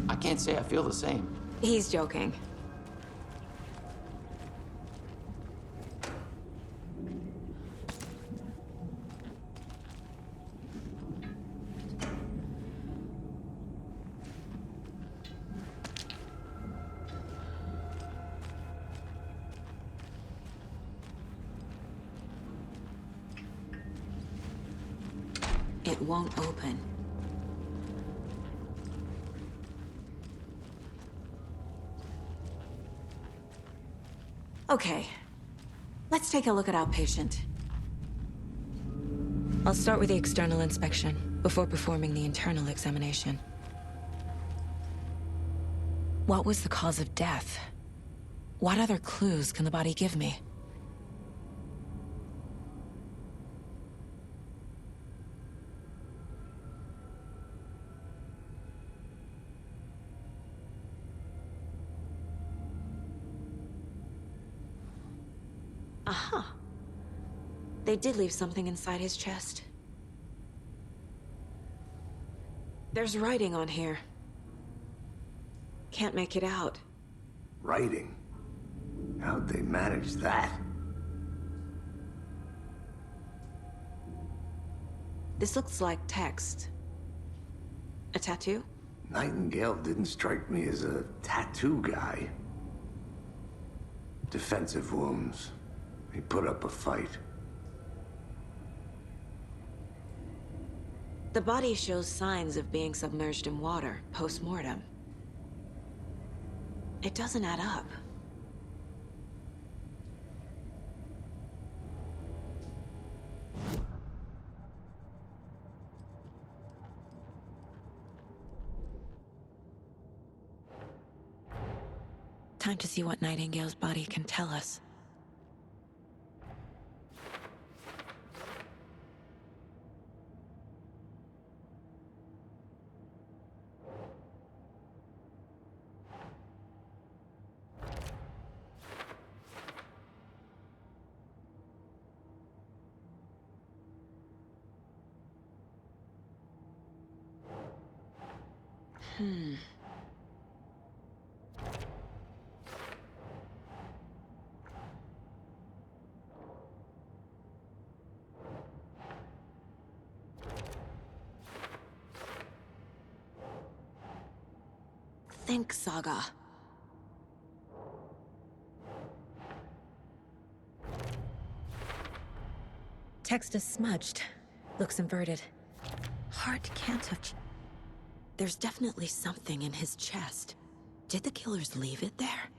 I can't say I feel the same. He's joking. It won't open. Okay, let's take a look at our patient. I'll start with the external inspection before performing the internal examination. What was the cause of death? What other clues can the body give me? Aha. They did leave something inside his chest. There's writing on here. Can't make it out. Writing? How'd they manage that? This looks like text. A tattoo? Nightingale didn't strike me as a tattoo guy. Defensive wounds. He put up a fight. The body shows signs of being submerged in water, post-mortem. It doesn't add up. Time to see what Nightingale's body can tell us. Think, Saga. Text is smudged. Looks inverted. Heart can't have... There's definitely something in his chest. Did the killers leave it there?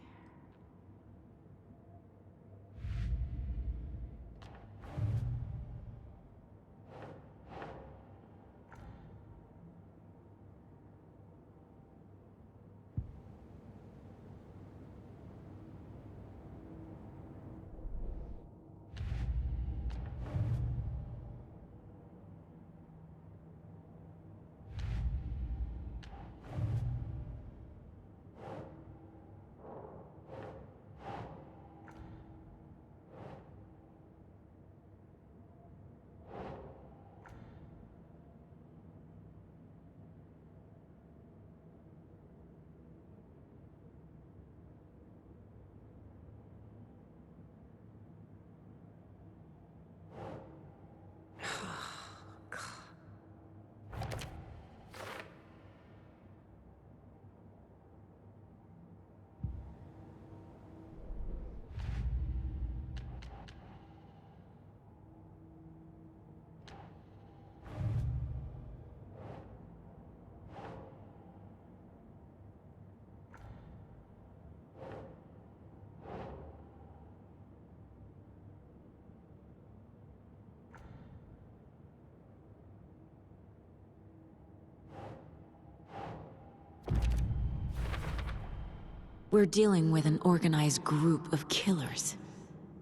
We're dealing with an organized group of killers,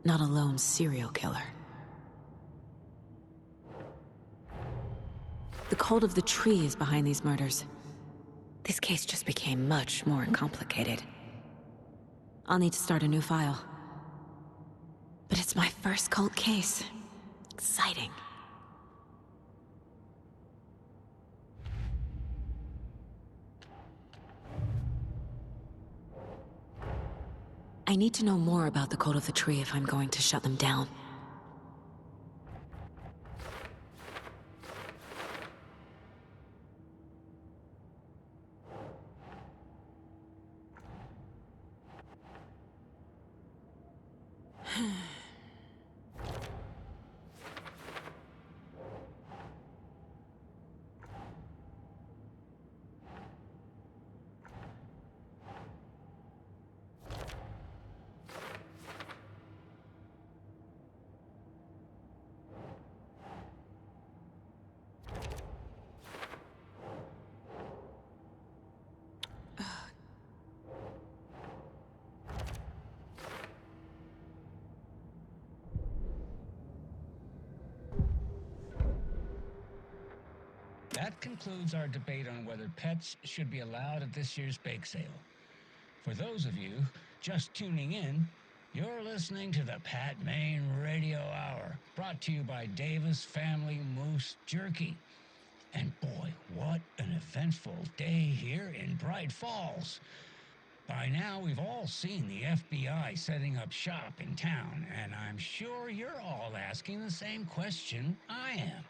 not a lone serial killer. The cult of the tree is behind these murders. This case just became much more complicated. I'll need to start a new file. But it's my first cult case. Exciting. I need to know more about the Cult of the Tree if I'm going to shut them down. That concludes our debate on whether pets should be allowed at this year's bake sale. For those of you just tuning in, you're listening to the Pat Maine Radio Hour, brought to you by Davis Family Moose Jerky. And boy, what an eventful day here in Bright Falls. By now, we've all seen the FBI setting up shop in town, and I'm sure you're all asking the same question I am.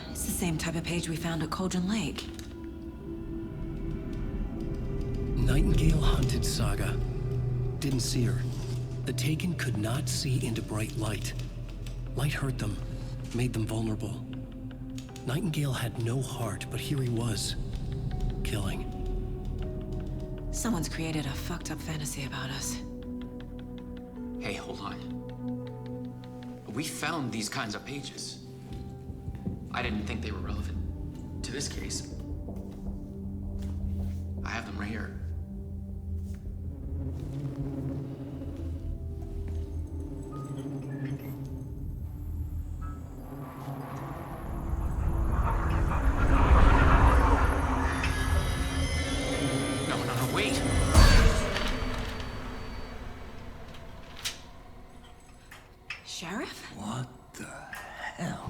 It's the same type of page we found at Cauldron Lake. Nightingale hunted Saga. Didn't see her. The Taken could not see into bright light. Light hurt them, made them vulnerable. Nightingale had no heart, but here he was, killing. Someone's created a fucked up fantasy about us. Hey, hold on. We found these kinds of pages. I didn't think they were relevant to this case. I have them right here. No, wait! Sheriff? What the hell?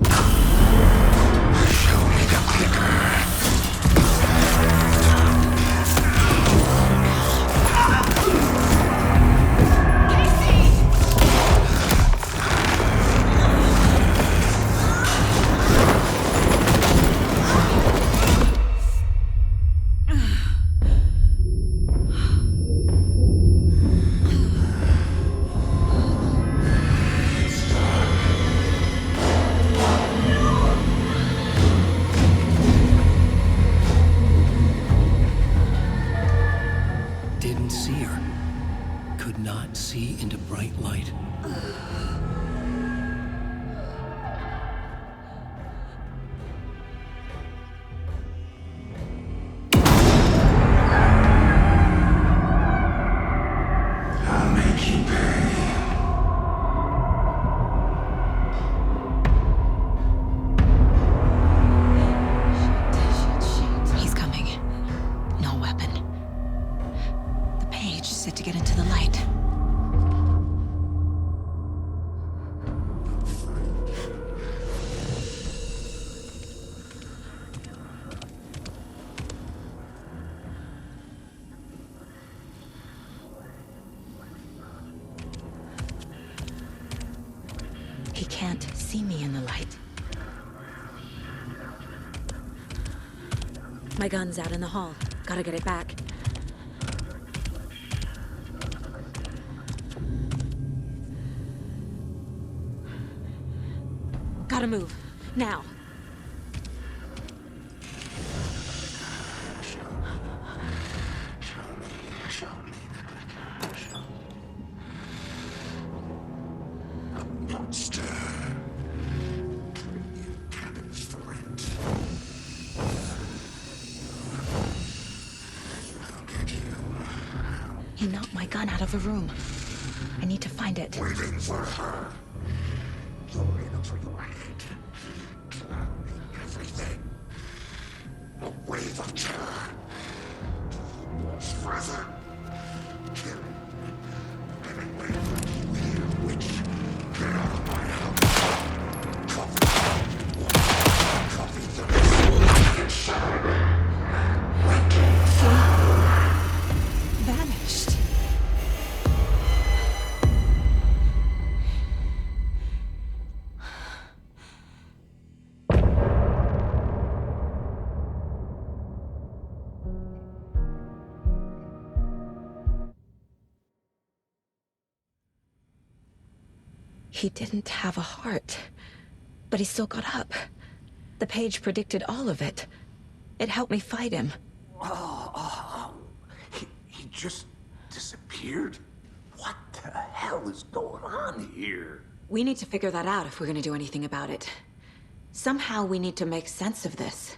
Didn't see her. Could not see into bright light. I'll make you pay. He's coming. No weapon. The page set to get into the light. He can't see me in the light. My gun's out in the hall. Gotta get it back. Gotta move. Now. Monster. Cannons for it. I'll He knocked my gun out of a room. I need to find it. Waiting for her. Lorena for the light. Clouding everything. A wave of terror. Was further. Killing. Anyway, here, witch. Get out of my house. Copy the Vanished. He didn't have a heart, but he still got up. The page predicted all of it. It helped me fight him. He just disappeared? What the hell is going on here? We need to figure that out if we're gonna do anything about it. Somehow we need to make sense of this.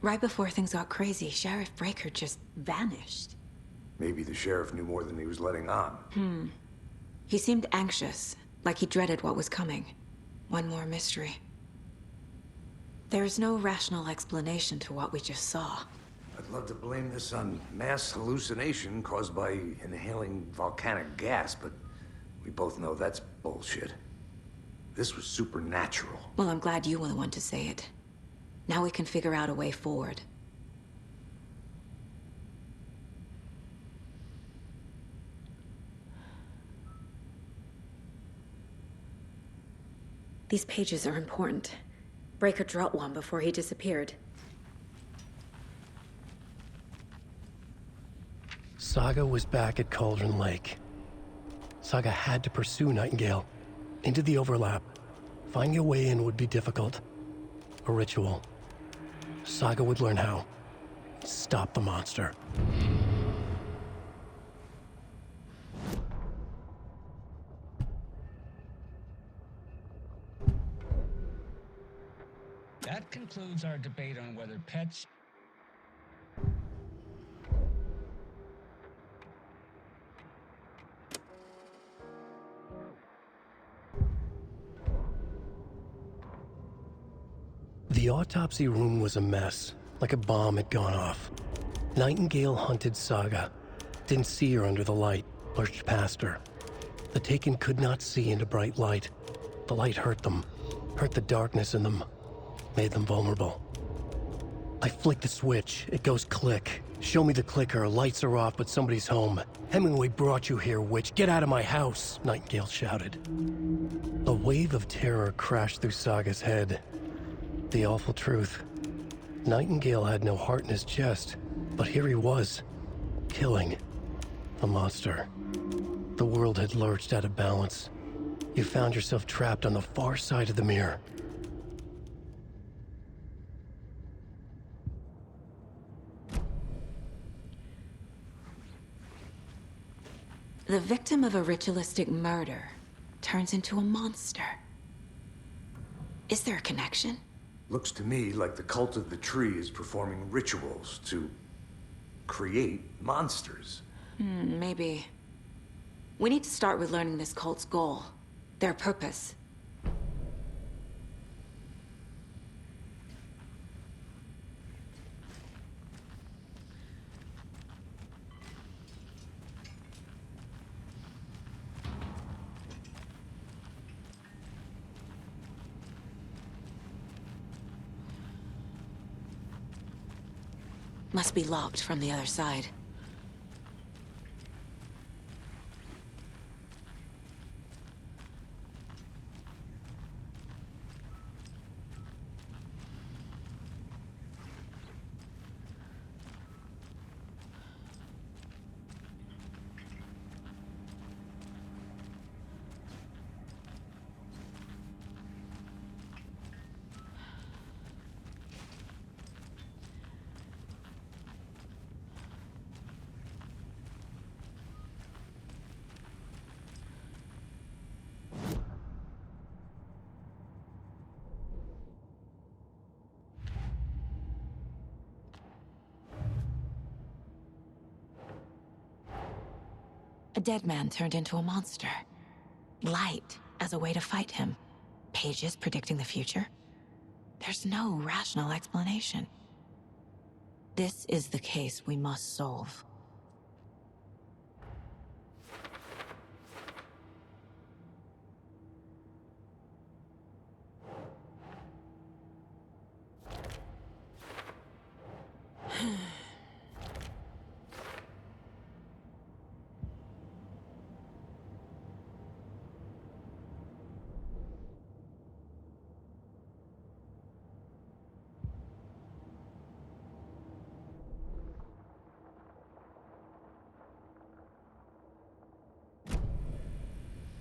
Right before things got crazy, Sheriff Breaker just vanished. Maybe the sheriff knew more than he was letting on. He seemed anxious, like he dreaded what was coming. One more mystery. There is no rational explanation to what we just saw. I'd love to blame this on mass hallucination caused by inhaling volcanic gas, but we both know that's bullshit. This was supernatural. Well, I'm glad you were the one to say it. Now we can figure out a way forward. These pages are important. Breaker dropped one before he disappeared. Saga was back at Cauldron Lake. Saga had to pursue Nightingale. Into the overlap. Finding a way in would be difficult. A ritual. Saga would learn how. Stop the monster. That concludes our debate on whether pets The autopsy room was a mess, like a bomb had gone off. Nightingale hunted Saga. Didn't see her under the light, lurched past her. The Taken could not see into bright light. The light hurt them, hurt the darkness in them, made them vulnerable. I flick the switch, it goes click. Show me the clicker, lights are off, but somebody's home. Hemingway brought you here, witch. Get out of my house, Nightingale shouted. A wave of terror crashed through Saga's head. The awful truth. Nightingale had no heart in his chest, but here he was, killing the monster. The world had lurched out of balance. You found yourself trapped on the far side of the mirror. The victim of a ritualistic murder turns into a monster. Is there a connection? Looks to me like the cult of the tree is performing rituals to create monsters. Maybe. We need to start with learning this cult's goal, their purpose. Must be locked from the other side. A dead man turned into a monster. Light as a way to fight him. Pages predicting the future? There's no rational explanation. This is the case we must solve.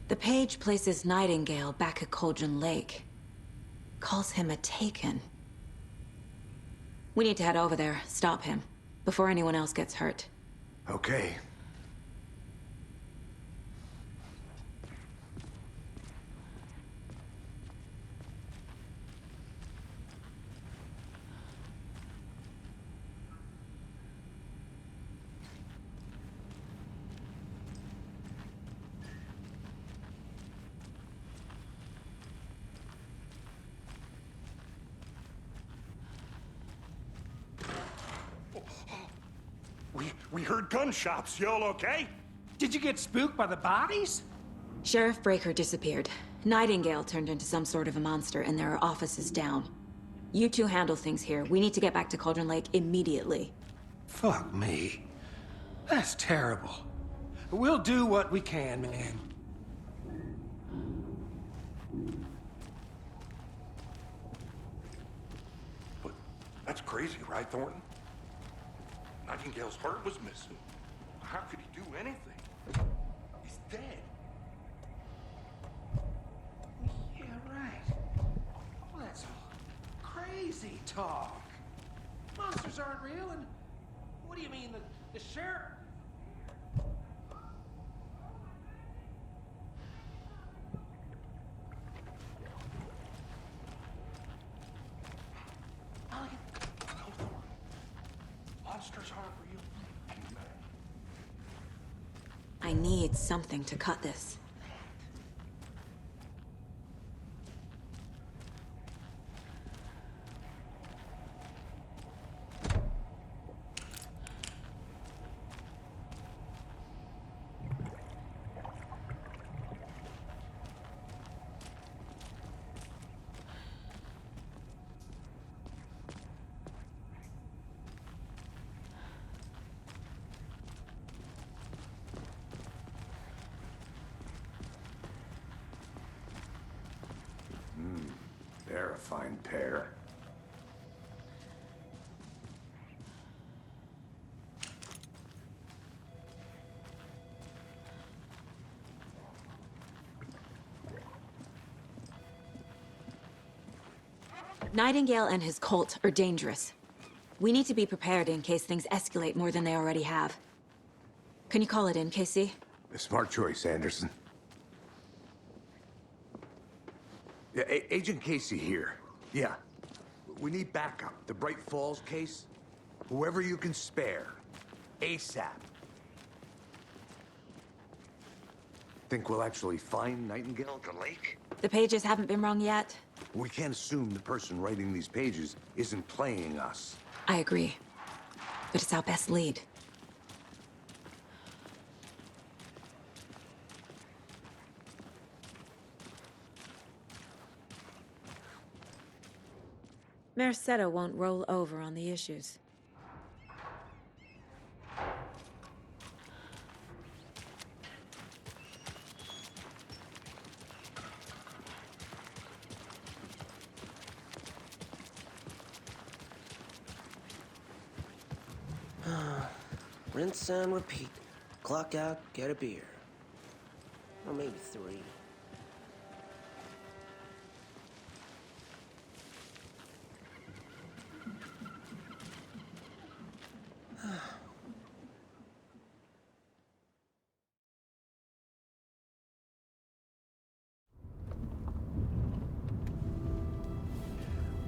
The page places Nightingale back at Cauldron Lake. Calls him a Taken. We need to head over there, stop him, before anyone else gets hurt. Okay. We heard gunshots. You all okay? Did you get spooked by the bodies? Sheriff Breaker disappeared. Nightingale turned into some sort of a monster, and there are offices down. You two handle things here. We need to get back to Cauldron Lake immediately. Fuck me. That's terrible. We'll do what we can, man. But that's crazy, right, Thornton? Nightingale's heart was missing. How could he do anything? He's dead. Yeah, right. Well, that's all crazy talk. Monsters aren't real, and what do you mean, the sheriff? Monsters aren't real. I need something to cut this. They're a fine pair. Nightingale and his cult are dangerous. We need to be prepared in case things escalate more than they already have. Can you call it in, Casey? A smart choice, Anderson. Yeah, Agent Casey here. Yeah. We need backup. The Bright Falls case. Whoever you can spare. ASAP. Think we'll actually find Nightingale at the lake? The pages haven't been rung yet. We can't assume the person writing these pages isn't playing us. I agree. But it's our best lead. Merced won't roll over on the issues. Rinse and repeat. Clock out, get a beer. Or maybe 3.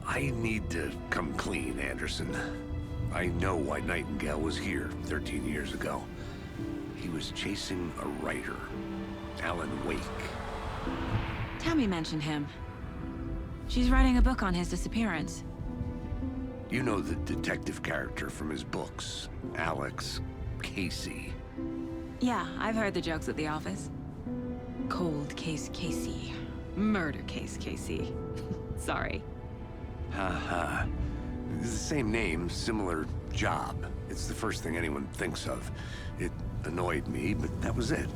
I need to come clean, Anderson. I know why Nightingale was here 13 years ago. He was chasing a writer, Alan Wake. Tammy mentioned him. She's writing a book on his disappearance. You know the detective character from his books, Alex Casey. Yeah, I've heard the jokes at the office. Cold case Casey. Murder case Casey. Sorry. Haha. It's the same name, similar job. It's the first thing anyone thinks of. It annoyed me, but that was it.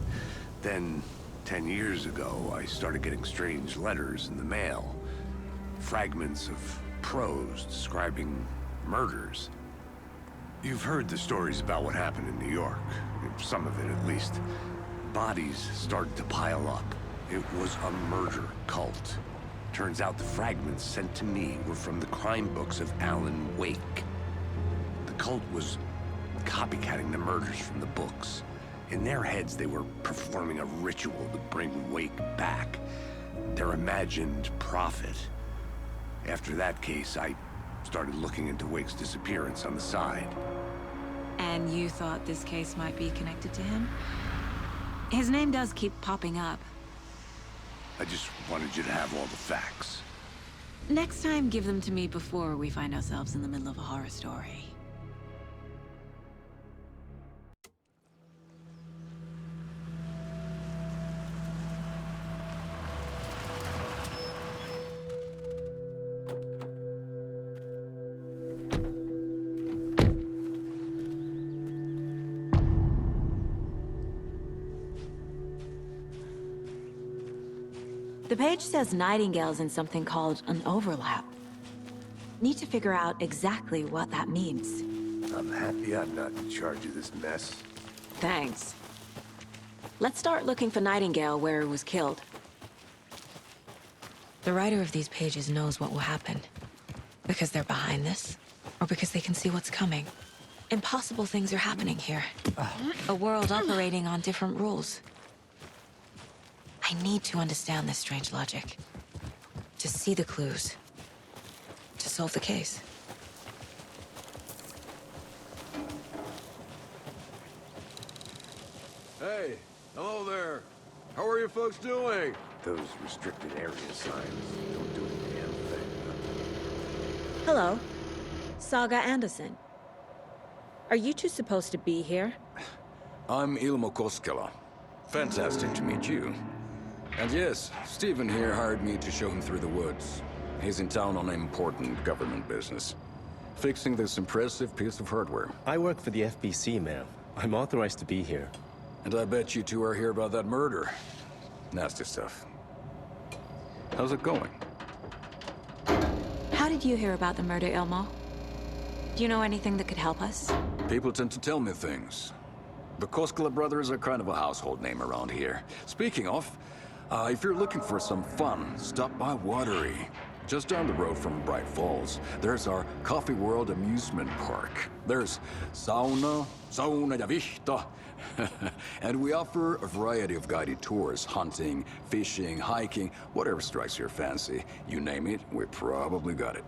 Then, 10 years ago, I started getting strange letters in the mail. Fragments of prose describing murders. You've heard the stories about what happened in New York. Some of it, at least. Bodies started to pile up. It was a murder cult. Turns out the fragments sent to me were from the crime books of Alan Wake. The cult was copycatting the murders from the books. In their heads, they were performing a ritual to bring Wake back. Their imagined prophet. After that case, I started looking into Wake's disappearance on the side. And you thought this case might be connected to him? His name does keep popping up. I just wanted you to have all the facts. Next time, give them to me before we find ourselves in the middle of a horror story. The page says Nightingale's in something called an overlap. Need to figure out exactly what that means. I'm happy I'm not in charge of this mess. Thanks. Let's start looking for Nightingale where he was killed. The writer of these pages knows what will happen. Because they're behind this, or because they can see what's coming. Impossible things are happening here. A world operating on different rules. I need to understand this strange logic. To see the clues. To solve the case. Hey, hello there. How are you folks doing? Those restricted area signs don't do a damn thing. Hello. Saga Anderson. Are you two supposed to be here? I'm Ilmo Koskela. Fantastic to meet you. And yes, Stephen here hired me to show him through the woods. He's in town on important government business. Fixing this impressive piece of hardware. I work for the FBC, ma'am. I'm authorized to be here. And I bet you two are here about that murder. Nasty stuff. How's it going? How did you hear about the murder, Ilmo? Do you know anything that could help us? People tend to tell me things. The Koskela brothers are kind of a household name around here. Speaking of, if you're looking for some fun, stop by Watery. Just down the road from Bright Falls, there's our Coffee World amusement park. There's sauna ja vihta. And we offer a variety of guided tours, hunting, fishing, hiking, whatever strikes your fancy. You name it, we probably got it.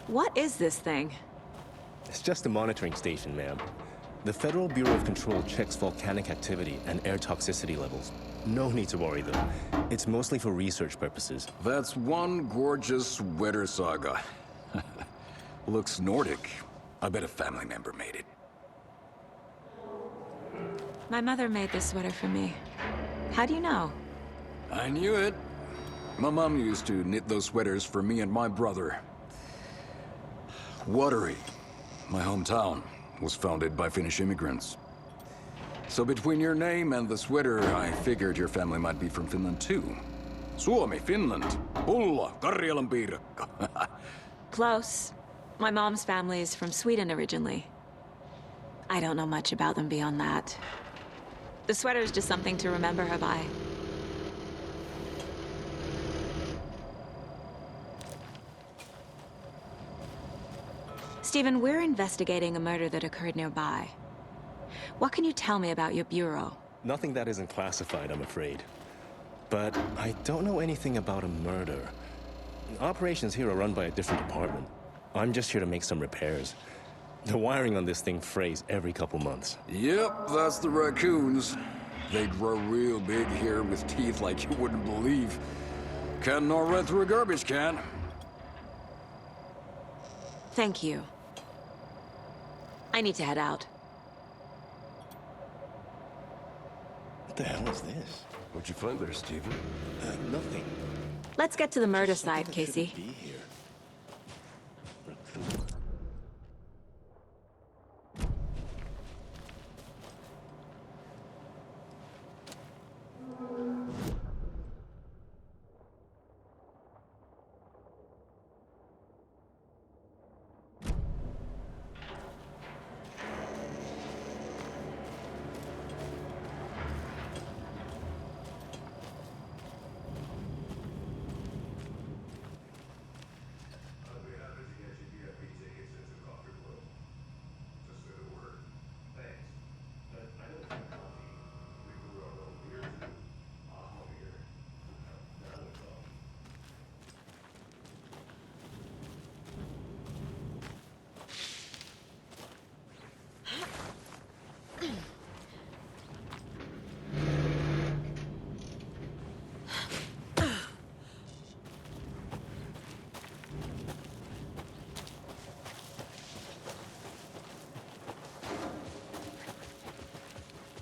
What is this thing? It's just a monitoring station, ma'am. The Federal Bureau of Control checks volcanic activity and air toxicity levels. No need to worry, though. It's mostly for research purposes. That's one gorgeous sweater, Saga. Looks Nordic. I bet a family member made it. My mother made this sweater for me. How do you know? I knew it. My mom used to knit those sweaters for me and my brother. Watery, my hometown, was founded by Finnish immigrants. So between your name and the sweater, I figured your family might be from Finland too. Suomi, Finland. Pulla, Karjalan piirakka. Close. My mom's family is from Sweden originally. I don't know much about them beyond that. The sweater is just something to remember her by. Stephen, we're investigating a murder that occurred nearby. What can you tell me about your bureau? Nothing that isn't classified, I'm afraid. But I don't know anything about a murder. Operations here are run by a different department. I'm just here to make some repairs. The wiring on this thing frays every couple months. Yep, that's the raccoons. They grow real big here with teeth like you wouldn't believe. Can't nor run through a garbage can. Thank you. I need to head out. What the hell is this? What'd you find there, Stephen? Nothing. Let's get to the murder site, Casey. Be here.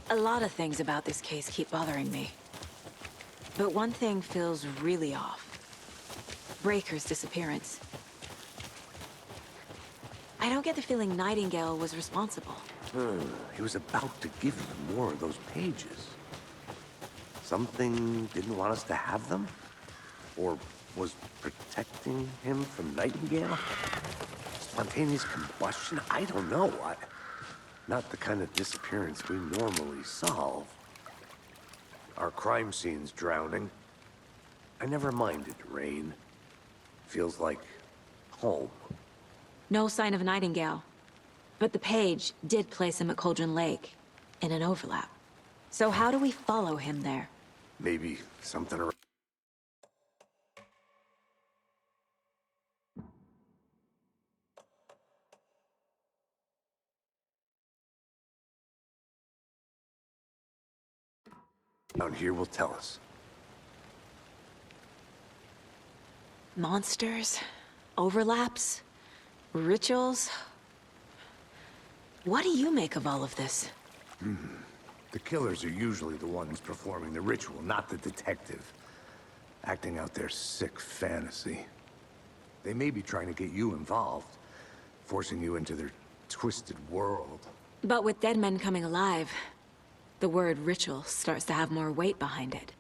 A lot of things about this case keep bothering me. But one thing feels really off. Breaker's disappearance. I don't get the feeling Nightingale was responsible. He was about to give them more of those pages. Something didn't want us to have them? Or was protecting him from Nightingale? Spontaneous combustion? I don't know. Not the kind of disappearance we normally solve. Our crime scene's drowning. I never minded rain. Feels like home. No sign of Nightingale. But the page did place him at Cauldron Lake, in an overlap. So how do we follow him there? Maybe something around. Down here will tell us. Monsters? Overlaps? Rituals? What do you make of all of this? The killers are usually the ones performing the ritual, not the detective. Acting out their sick fantasy. They may be trying to get you involved, forcing you into their twisted world. But with dead men coming alive, the word ritual starts to have more weight behind it.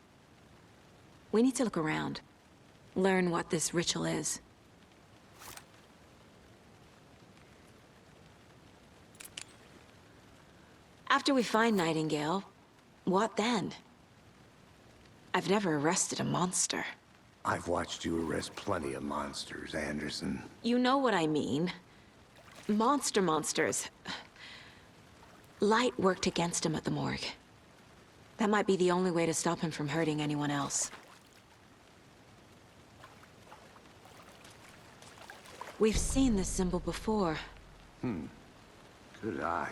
We need to look around. Learn what this ritual is. After we find Nightingale, what then? I've never arrested a monster. I've watched you arrest plenty of monsters, Anderson. You know what I mean. Monsters. Light worked against him at the morgue. That might be the only way to stop him from hurting anyone else. We've seen this symbol before. Good eye.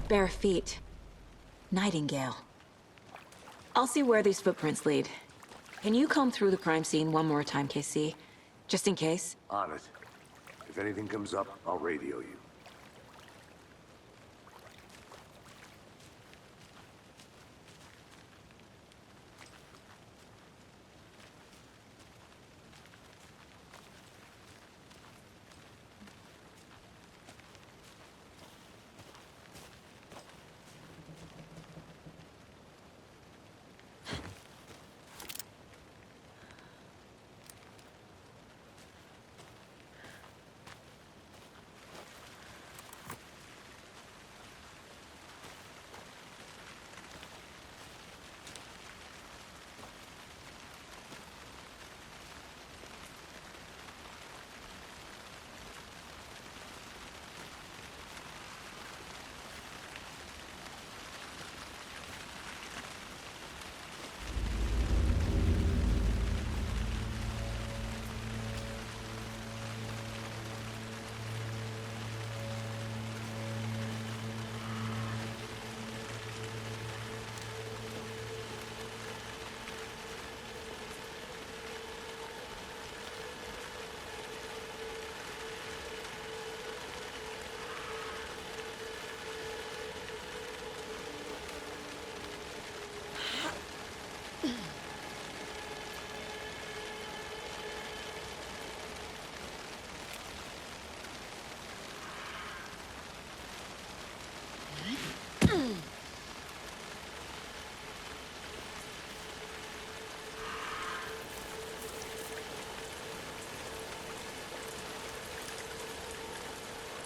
Bare feet. Nightingale. I'll see where these footprints lead. Can you comb through the crime scene one more time, KC? Just in case? On it. If anything comes up, I'll radio you.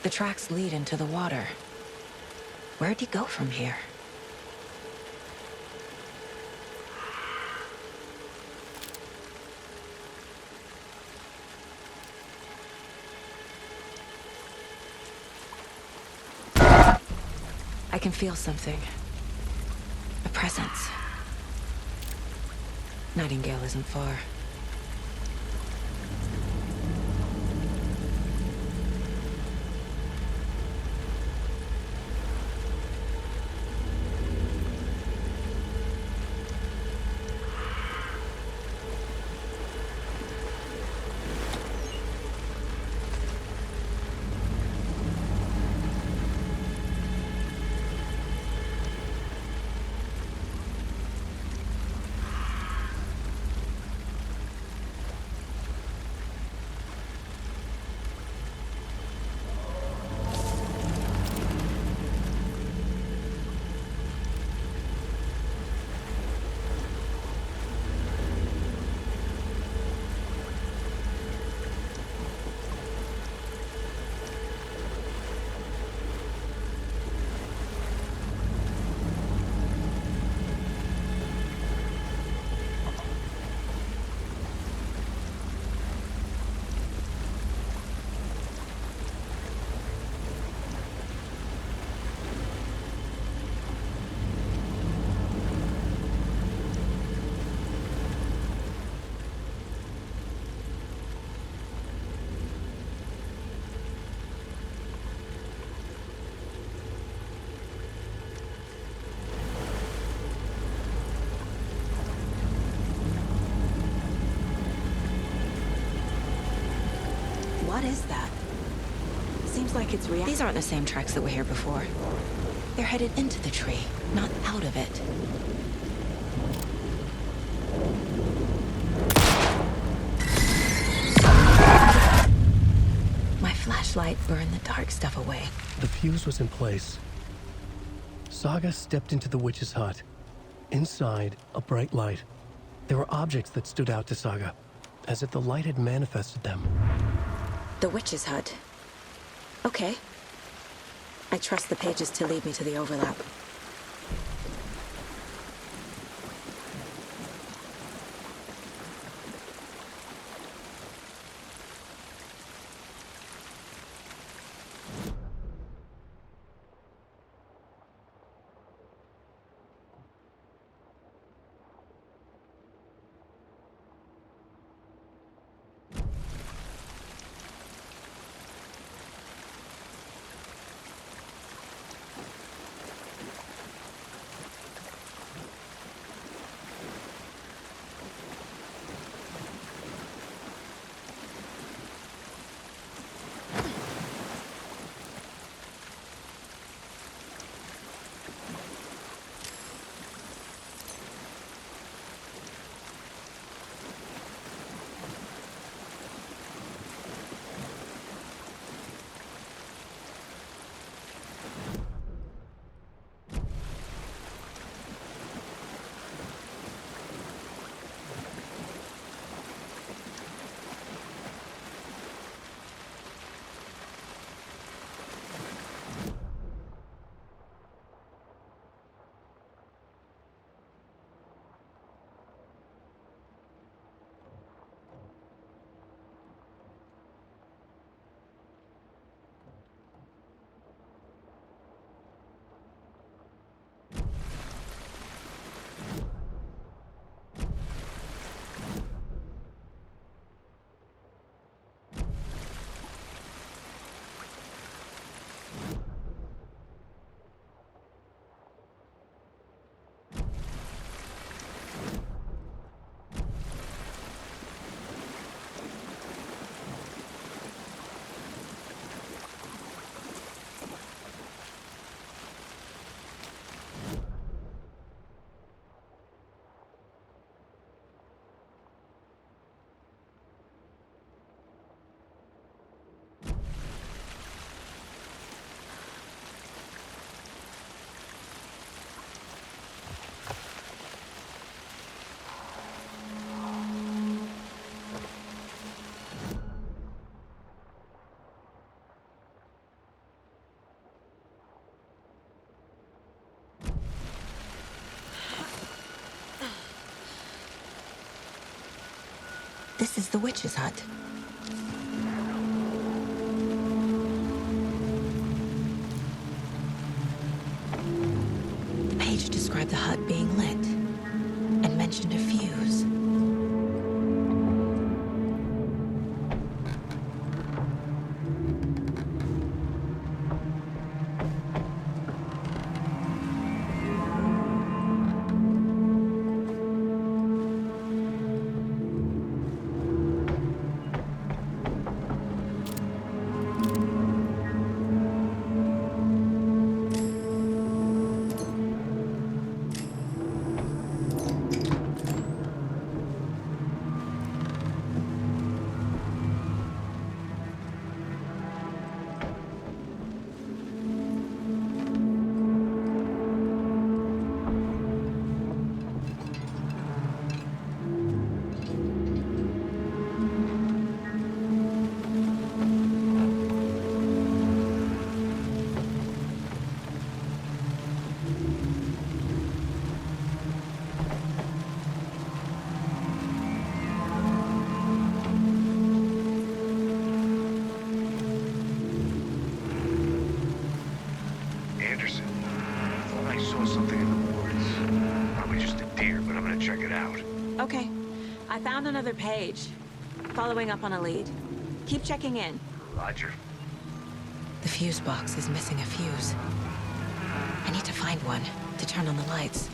The tracks lead into the water. Where'd he go from here? I can feel something. A presence. Nightingale isn't far. What is that? Seems like it's These aren't the same tracks that were here before. They're headed into the tree, not out of it. My flashlight burned the dark stuff away. The fuse was in place. Saga stepped into the witch's hut. Inside, a bright light. There were objects that stood out to Saga, as if the light had manifested them. The witch's hut. Okay. I trust the pages to lead me to the overlap. is the witch's hut. The page described the hut being lit and mentioned a fuse. Anderson, I thought I saw something in the woods. Probably just a deer, but I'm gonna check it out. Okay. I found another page. Following up on a lead. Keep checking in. Roger. The fuse box is missing a fuse. I need to find one to turn on the lights.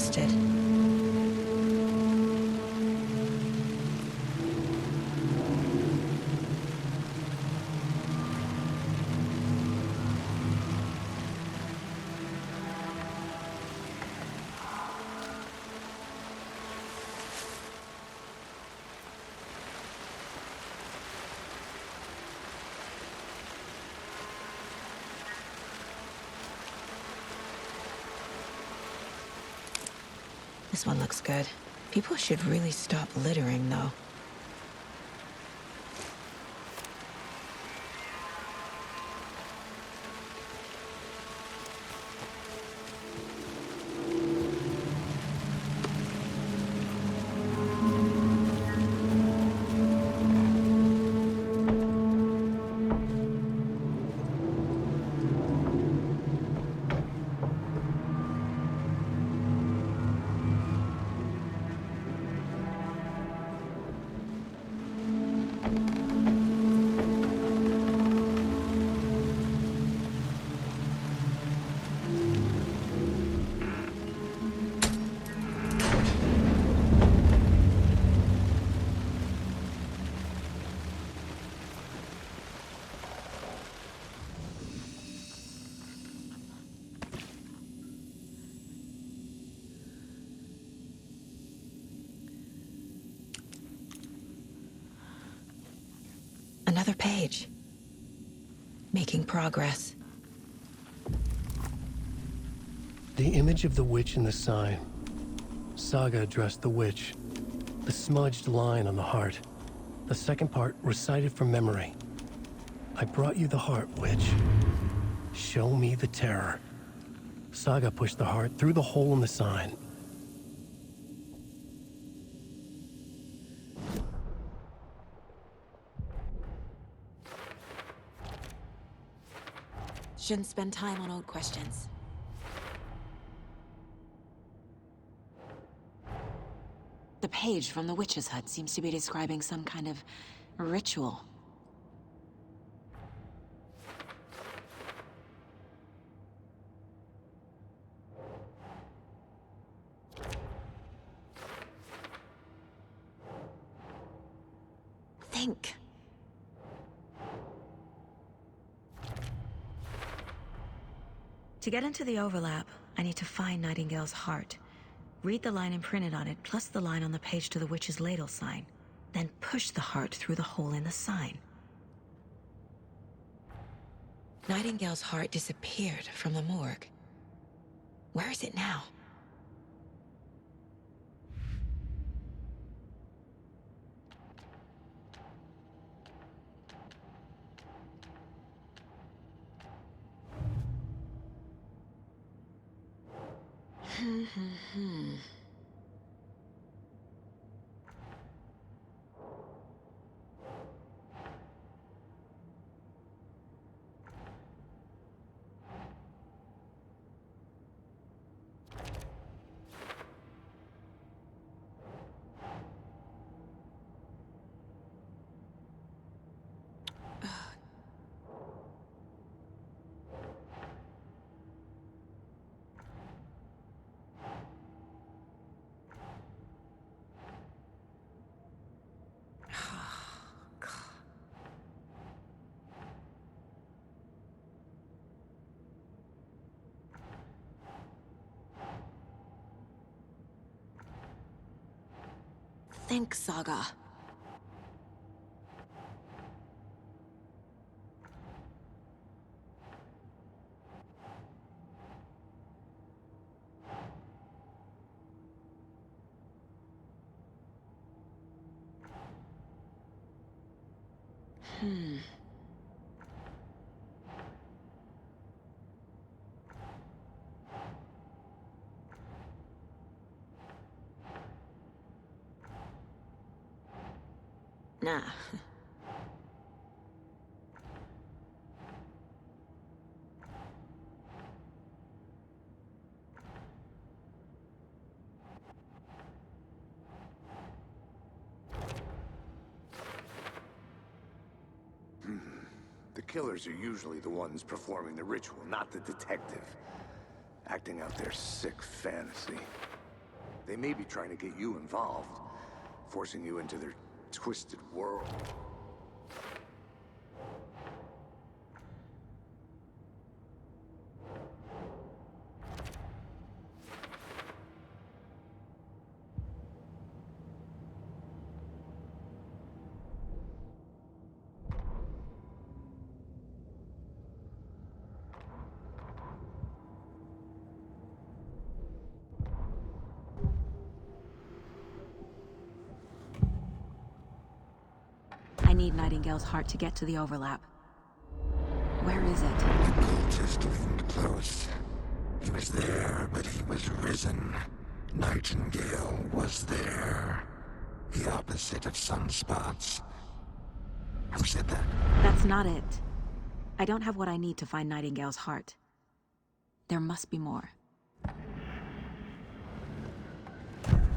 trusted. This one looks good. People should really stop littering, though. Another page. Making progress. The image of the witch in the sign. Saga addressed the witch. The smudged line on the heart. The second part recited from memory. I brought you the heart, witch. Show me the terror. Saga pushed the heart through the hole in the sign. Shouldn't spend time on old questions. The page from the witch's hut seems to be describing some kind of ritual. Think. To get into the overlap, I need to find Nightingale's heart. Read the line imprinted on it, plus the line on the page to the witch's ladle sign. Then push the heart through the hole in the sign. Nightingale's heart disappeared from the morgue. Where is it now? Think, Saga. Nah. The killers are usually the ones performing the ritual, not the detective. Acting out their sick fantasy. They may be trying to get you involved, forcing you into their twisted world. I need Nightingale's heart to get to the overlap. Where is it? The cultist leaned close. He was there, but he was risen. Nightingale was there. The opposite of sunspots. Who said that? That's not it. I don't have what I need to find Nightingale's heart. There must be more.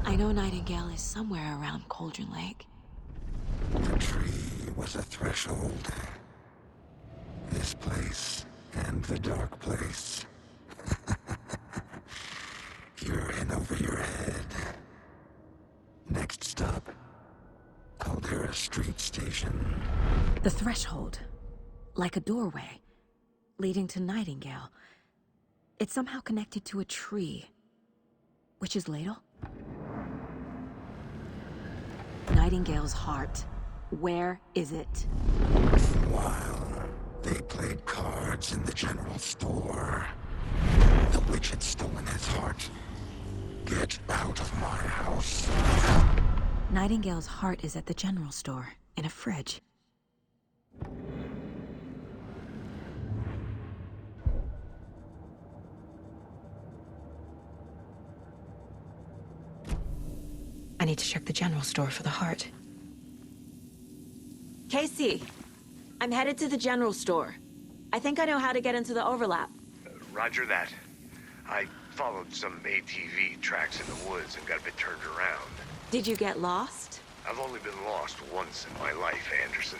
I know Nightingale is somewhere around Cauldron Lake. The tree was a threshold. This place and the dark place. You're in over your head. Next stop, Caldera Street Station. The threshold. Like a doorway. Leading to Nightingale. It's somehow connected to a tree. Witch's Ladle? Nightingale's heart. Where is it? While they played cards in the general store, the witch had stolen his heart. Get out of my house. Nightingale's heart is at the general store, in a fridge. I need to check the general store for the heart. Casey, I'm headed to the general store. I think I know how to get into the overlap. Roger that. I followed some ATV tracks in the woods and got a bit turned around. Did you get lost? I've only been lost once in my life, Anderson.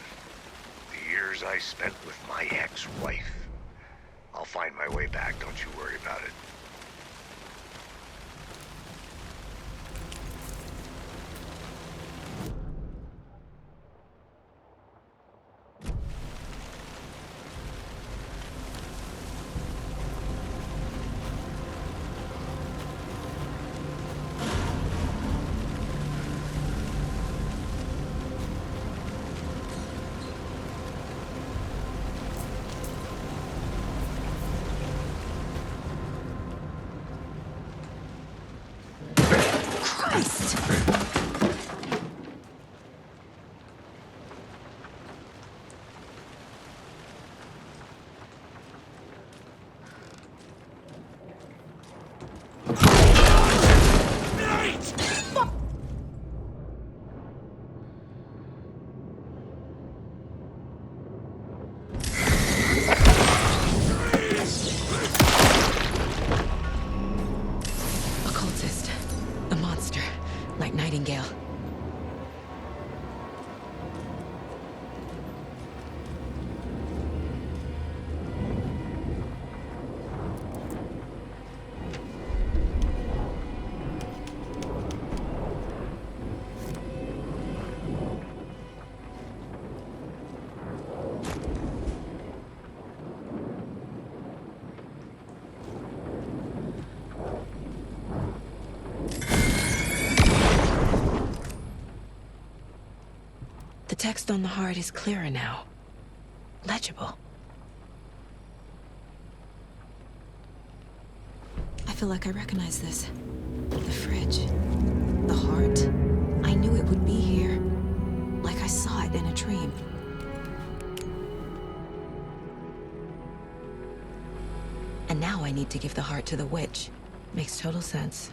The years I spent with my ex-wife. I'll find my way back, don't you worry about it. Nightingale. The text on the heart is clearer now. Legible. I feel like I recognize this. The fridge. The heart. I knew it would be here. Like I saw it in a dream. And now I need to give the heart to the witch. Makes total sense.